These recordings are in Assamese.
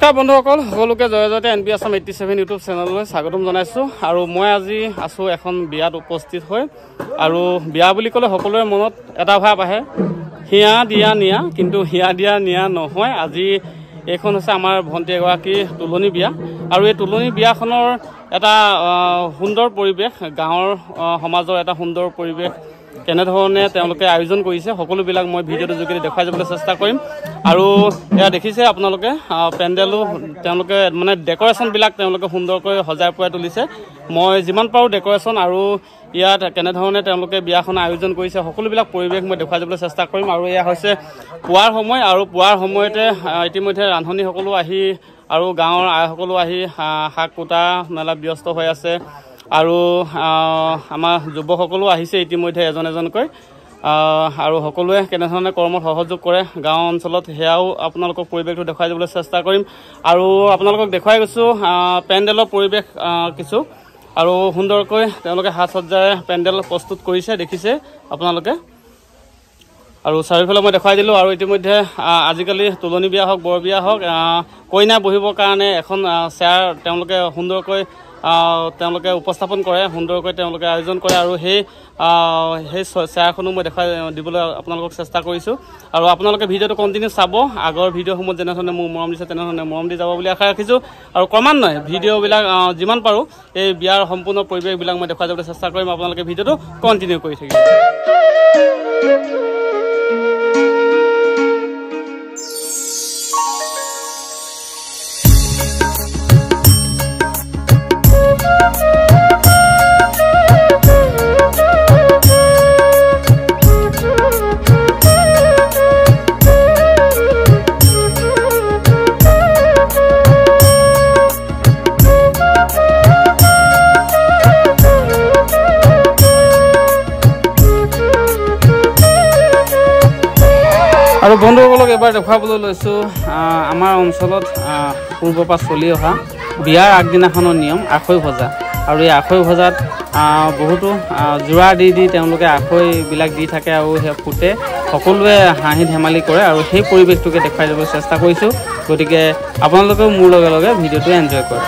নমস্কাৰ বন্ধুসকল, সকলোকে জয় জয়তে NP Assam 87 ইউটিউব চেনেললৈ স্বাগতম জনাইছোঁ। আৰু মই আজি আছোঁ এখন বিয়াত উপস্থিত হৈ। আৰু বিয়া বুলি ক'লে সকলোৰে মনত এটা ভাৱ আহে, হিয়া দিয়া নিয়া, কিন্তু হিয়া দিয়া নিয়া নহয়। আজি এইখন হৈছে আমাৰ ভণ্টি এগৰাকী তুলনি বিয়া। আৰু এই তুলনি বিয়াখনৰ এটা সুন্দৰ পৰিৱেশ, গাঁৱৰ সমাজৰ এটা সুন্দৰ পৰিৱেশ কেনেধৰণে তেওঁলোকে আয়োজন কৰিছে সকলোবিলাক মই ভিডিঅ'টোৰ যোগেদি দেখুৱাই যাবলৈ চেষ্টা কৰিম। আৰু এয়া দেখিছে আপোনালোকে পেণ্ডেলো তেওঁলোকে মানে ডেক'ৰেশ্যনবিলাক তেওঁলোকে সুন্দৰকৈ সজাই পৰাই তুলিছে। মই যিমান পাৰোঁ ডেক'ৰেশ্যন আৰু ইয়াত কেনেধৰণে তেওঁলোকে বিয়াখন আয়োজন কৰিছে সকলোবিলাক পৰিৱেশ মই দেখুৱাই যাবলৈ চেষ্টা কৰিম। আৰু এয়া হৈছে পুৱাৰ সময়, আৰু পুৱাৰ সময়তে ইতিমধ্যে ৰান্ধনীসকলো আহি আৰু গাঁৱৰ আইসকলো আহি শাক কুটা মেলাত ব্যস্ত হৈ আছে। আৰু আমাৰ যুৱকসকলো আহিছে ইতিমধ্যে এজন এজনকৈ। আৰু সকলোৱে কেনেধৰণে কৰ্মত সহযোগ কৰে গাঁও অঞ্চলত সেয়াও আপোনালোকক পৰিৱেশটো দেখুৱাই যাবলৈ চেষ্টা কৰিম। আৰু আপোনালোকক দেখুৱাই গৈছোঁ পেণ্ডেলৰ পৰিৱেশ কিছু, আৰু সুন্দৰকৈ তেওঁলোকে সাজ সজ্জাৰে পেণ্ডেল প্ৰস্তুত কৰিছে দেখিছে আপোনালোকে। আৰু চাৰিওফালে মই দেখুৱাই দিলোঁ। আৰু ইতিমধ্যে আজিকালি তুলনি বিয়া হওক বৰ বিয়া হওক কইনা বহিবৰ কাৰণে এখন চেয়াৰ তেওঁলোকে সুন্দৰকৈ তেওঁলোকে উপস্থাপন কৰে, সুন্দৰকৈ তেওঁলোকে আয়োজন কৰে। আৰু সেই চেয়াৰখনো মই দেখুৱাই দিবলৈ আপোনালোকক চেষ্টা কৰিছোঁ। আৰু আপোনালোকে ভিডিঅ'টো কণ্টিনিউ চাব, আগৰ ভিডিঅ'সমূহত যেনেধৰণে মোক মৰম দিছে তেনেধৰণে মৰম দি যাব বুলি আশা ৰাখিছোঁ। আৰু ক্ৰমান্বয়ে ভিডিঅ'বিলাক যিমান পাৰোঁ এই বিয়াৰ সম্পূৰ্ণ পৰিৱেশবিলাক মই দেখুৱাই যাবলৈ চেষ্টা কৰিম। আপোনালোকে ভিডিঅ'টো কণ্টিনিউ কৰি থাকিব। আৰু বন্ধুসকলক এবাৰ দেখুৱাবলৈ লৈছোঁ আমাৰ অঞ্চলত পূৰ্বৰ পৰা চলি অহা বিয়াৰ আগদিনাখনৰ নিয়ম আখৈ ভজা। আৰু এই আখৈ ভজাত বহুতো যোৰা দি তেওঁলোকে আখৈবিলাক দি থাকে আৰু সেই ফুটে, সকলোৱে হাঁহি ধেমালি কৰে। আৰু সেই পৰিৱেশটোকে দেখুৱাই যাবলৈ চেষ্টা কৰিছোঁ। গতিকে আপোনালোকেও মোৰ লগে লগে ভিডিঅ'টো এনজয় কৰে।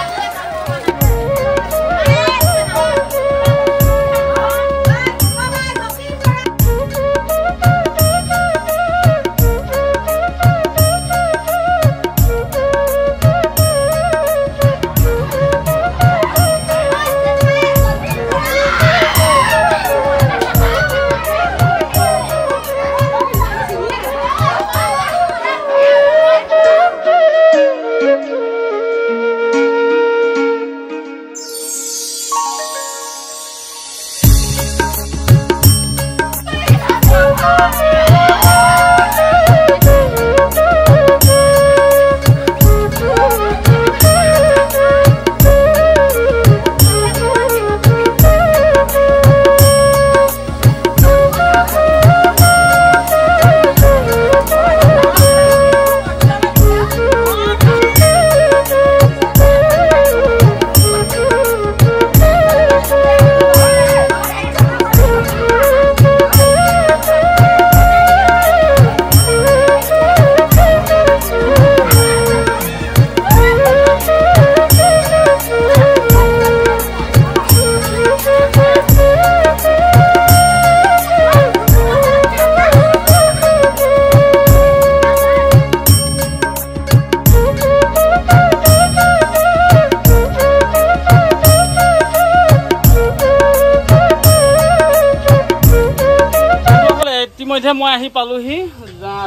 ইতিমধ্যে মই আহি পালোহি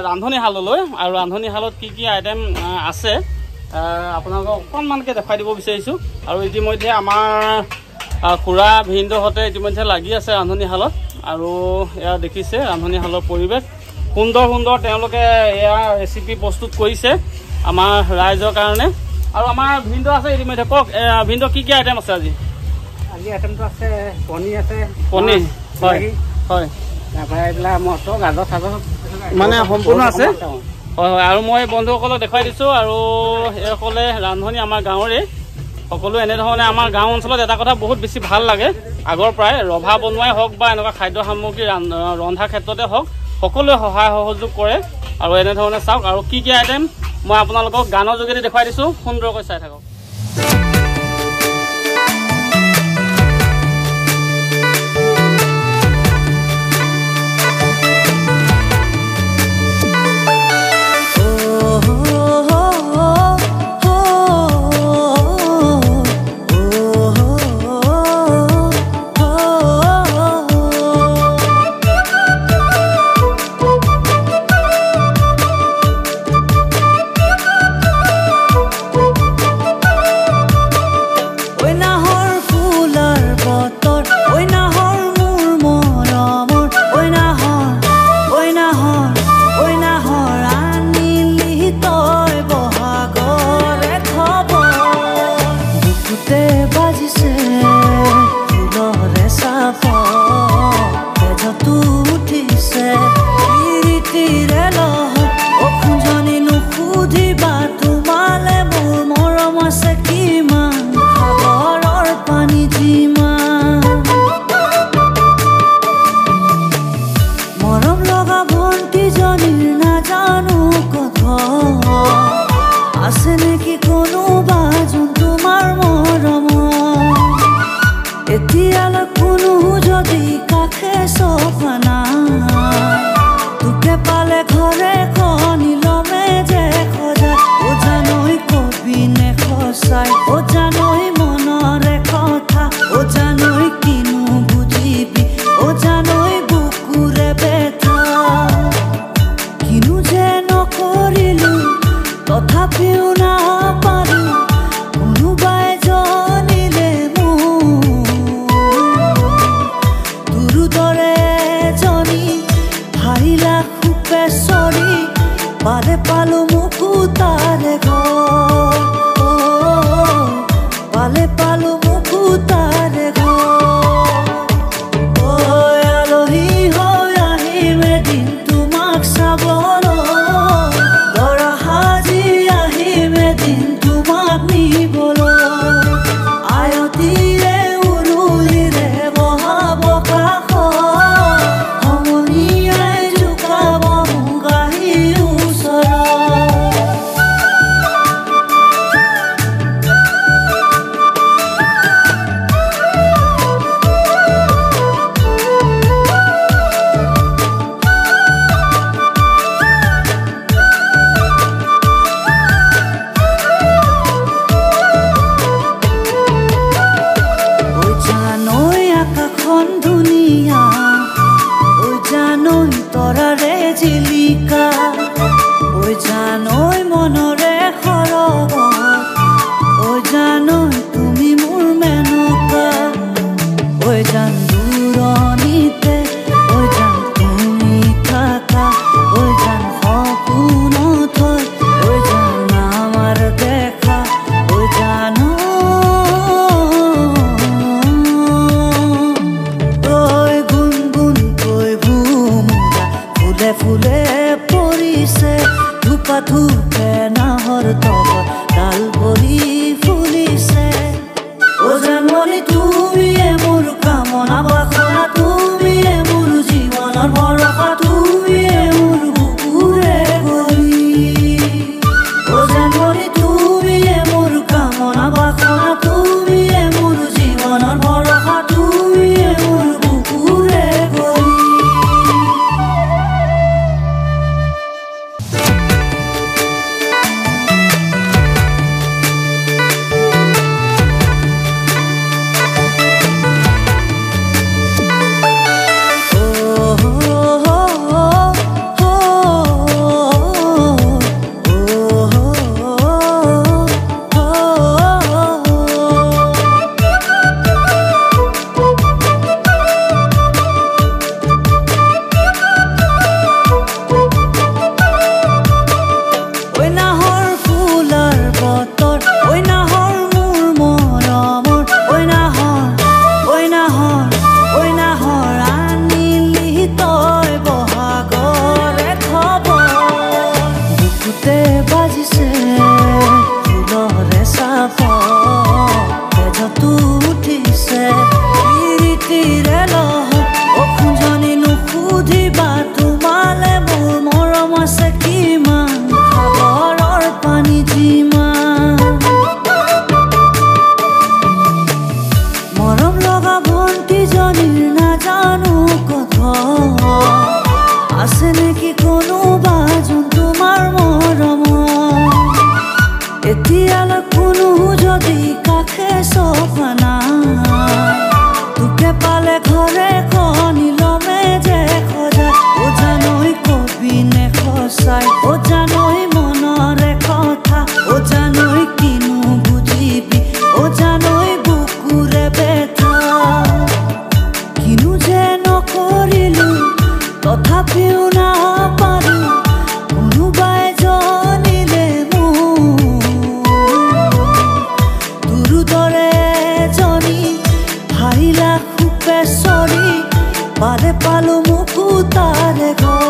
ৰান্ধনীশাললৈ। আৰু ৰান্ধনীশালত কি কি আইটেম আছে আপোনালোকক অকণমানকৈ দেখুৱাই দিব বিচাৰিছোঁ। আৰু ইতিমধ্যে আমাৰ খুৰা ভিনদেউহঁতে ইতিমধ্যে লাগি আছে ৰান্ধনীশালত। আৰু এয়া দেখিছে ৰান্ধনীশালৰ পৰিৱেশ সুন্দৰ সুন্দৰ, তেওঁলোকে এয়া ৰেচিপি প্ৰস্তুত কৰিছে আমাৰ ৰাইজৰ কাৰণে। আৰু আমাৰ ভিনদেউ আছে ইতিমধ্যে। কওক ভিনদেউ কি কি আইটেম আছে আজি? আজি আইটেমটো আছে পনীৰ আছে। পনীৰ, হয় হয়, মানে সম্পূৰ্ণ আছে। হয় হয়। আৰু মই বন্ধুসকলক দেখুৱাই দিছোঁ। আৰু এইসকলে ৰান্ধনী আমাৰ গাঁৱৰে সকলো এনেধৰণে আমাৰ গাঁও অঞ্চলত এটা কথা বহুত বেছি ভাল লাগে আগৰ পৰাই, ৰভা বনোৱাই হওক বা এনেকুৱা খাদ্য সামগ্ৰী ৰন্ধাৰ ক্ষেত্ৰতে হওক সকলোৱে সহায় সহযোগ কৰে আৰু এনেধৰণে চাওক আৰু কি আইটেম মই আপোনালোকক গানৰ যোগেদি দেখুৱাই দিছোঁ সুন্দৰকৈ চাই থাকক ভন্টি জনিৰ নাজানো কথা আছে নেকি কোনোবা যোন তোমাৰ মৰম এতিয়ালৈ কোনো যদি কাষে চফানা তোকে পালে ঘৰে খনিলমে যে খজাই ও জানৈ কবি নে খচাই ও জানৈ মনৰে কথা ও জানৈ কিনো বুজিবি ও জানৈ বুকুৰে বেথা কিনো যে নকৰিলো তথাপিও নাপাৰো কোনোবাই জানিলে তোৰ দৰে জনী হাৰিলা খুবে চৰি পালে পালো মোকো তাৰে ঘৰ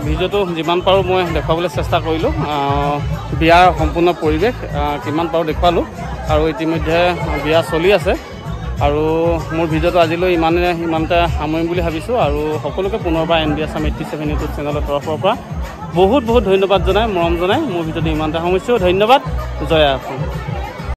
ভিডিঅ'টো যিমান পাৰোঁ মই দেখুৱাবলৈ চেষ্টা কৰিলোঁ বিয়াৰ সম্পূৰ্ণ পৰিৱেশ কিমান পাৰোঁ দেখুৱালোঁ আৰু ইতিমধ্যে বিয়া চলি আছে আৰু মোৰ ভিডিঅ'টো আজিলৈ ইমানতে সামৰিম বুলি ভাবিছোঁ আৰু সকলোকে পুনৰবাৰ NB Assam 87 ইউটিউব চেনেলৰ তৰফৰ পৰা বহুত বহুত ধন্যবাদ জনাই মৰম জনাই মোৰ ভিডিঅ'টো ইমানতে সামৰিছোঁ ধন্যবাদ জয় অসম।